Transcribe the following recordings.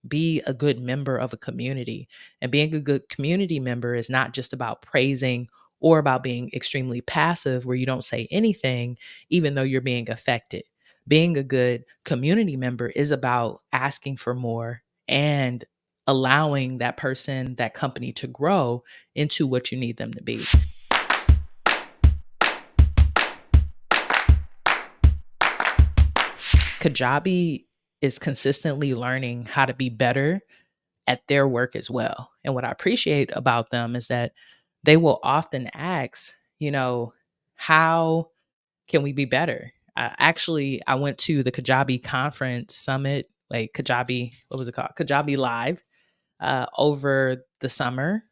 be a good member of a community. And being a good community member is not just about praising or about being extremely passive where you don't say anything, even though you're being affected. Being a good community member is about asking for more and allowing that person, that company to grow into what you need them to be. Kajabi is consistently learning how to be better at their work as well. And what I appreciate about them is that they will often ask, how can we be better? I went to the Kajabi conference summit, like Kajabi, what was it called? Kajabi Live over the summer.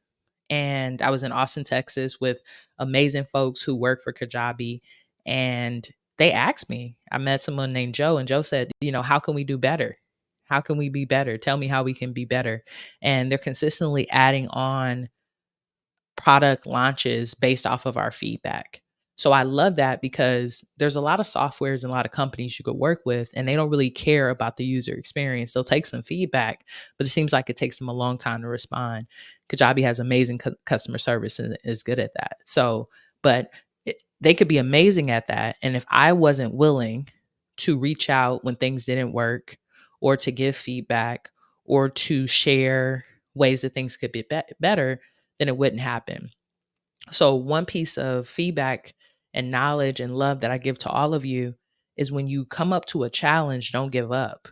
And I was in Austin, Texas with amazing folks who work for Kajabi. And they asked me, I met someone named Joe, and Joe said, how can we do better? How can we be better? Tell me how we can be better. And they're consistently adding on product launches based off of our feedback. So I love that because there's a lot of softwares and a lot of companies you could work with, and they don't really care about the user experience. They'll take some feedback, but it seems like it takes them a long time to respond. Kajabi has amazing customer service and is good at that. So, but they could be amazing at that. And if I wasn't willing to reach out when things didn't work, or to give feedback, or to share ways that things could be better, then it wouldn't happen. So, one piece of feedback and knowledge and love that I give to all of you is when you come up to a challenge, don't give up.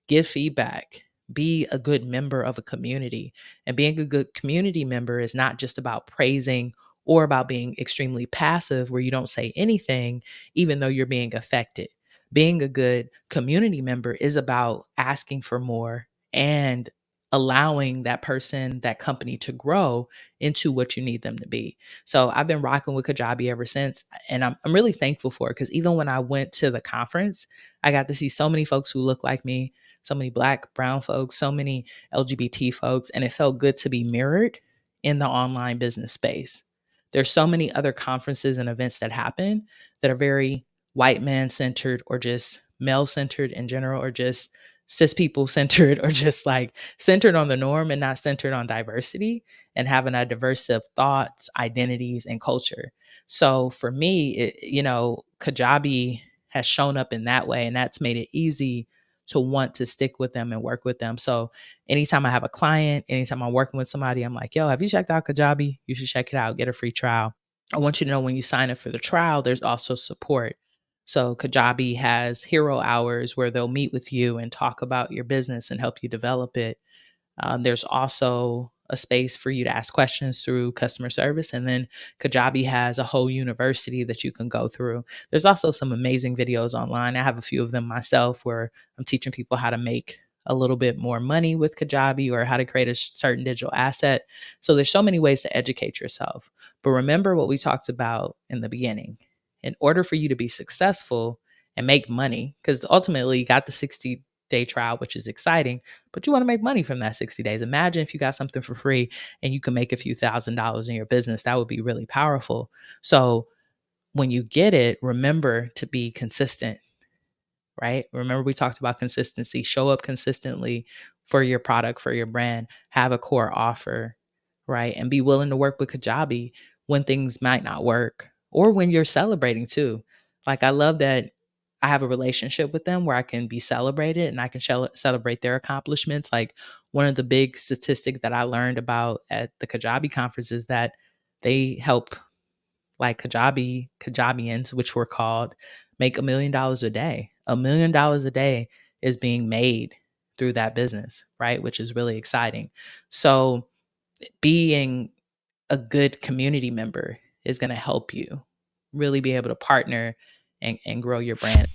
Give feedback. Be a good member of a community. And being a good community member is not just about praising or about being extremely passive where you don't say anything, even though you're being affected. Being a good community member is about asking for more and allowing that person, that company to grow into what you need them to be. So I've been rocking with Kajabi ever since. And I'm really thankful for it because even when I went to the conference, I got to see so many folks who look like me, so many Black, brown folks, so many LGBT folks, and it felt good to be mirrored in the online business space. There's so many other conferences and events that happen that are very white man centered or just male centered in general, or just cis people centered, or just like centered on the norm and not centered on diversity and having a diversity of thoughts, identities, and culture. So for me, Kajabi has shown up in that way, and that's made it easy to want to stick with them and work with them. So anytime I have a client, anytime I'm working with somebody, I'm like, yo, have you checked out Kajabi? You should check it out, get a free trial. I want you to know when you sign up for the trial, there's also support. So Kajabi has hero hours where they'll meet with you and talk about your business and help you develop it. There's also a space for you to ask questions through customer service. And then Kajabi has a whole university that you can go through. There's also some amazing videos online. I have a few of them myself where I'm teaching people how to make a little bit more money with Kajabi or how to create a certain digital asset. So there's so many ways to educate yourself. But remember what we talked about in the beginning. In order for you to be successful and make money, because ultimately you got the 60-day trial, which is exciting, but you want to make money from that 60 days. Imagine if you got something for free and you can make a few $1,000s in your business. That would be really powerful. So when you get it, remember to be consistent, right? Remember, we talked about consistency. Show up consistently for your product, for your brand, have a core offer, right? And be willing to work with Kajabi when things might not work or when you're celebrating too. Like, I love that I have a relationship with them where I can be celebrated and I can celebrate their accomplishments. Like, one of the big statistics that I learned about at the Kajabi conference is that they help, like, Kajabians, which were called, make $1 million a day. $1 million a day is being made through that business, right? Which is really exciting. So being a good community member is going to help you really be able to partner and grow your brand.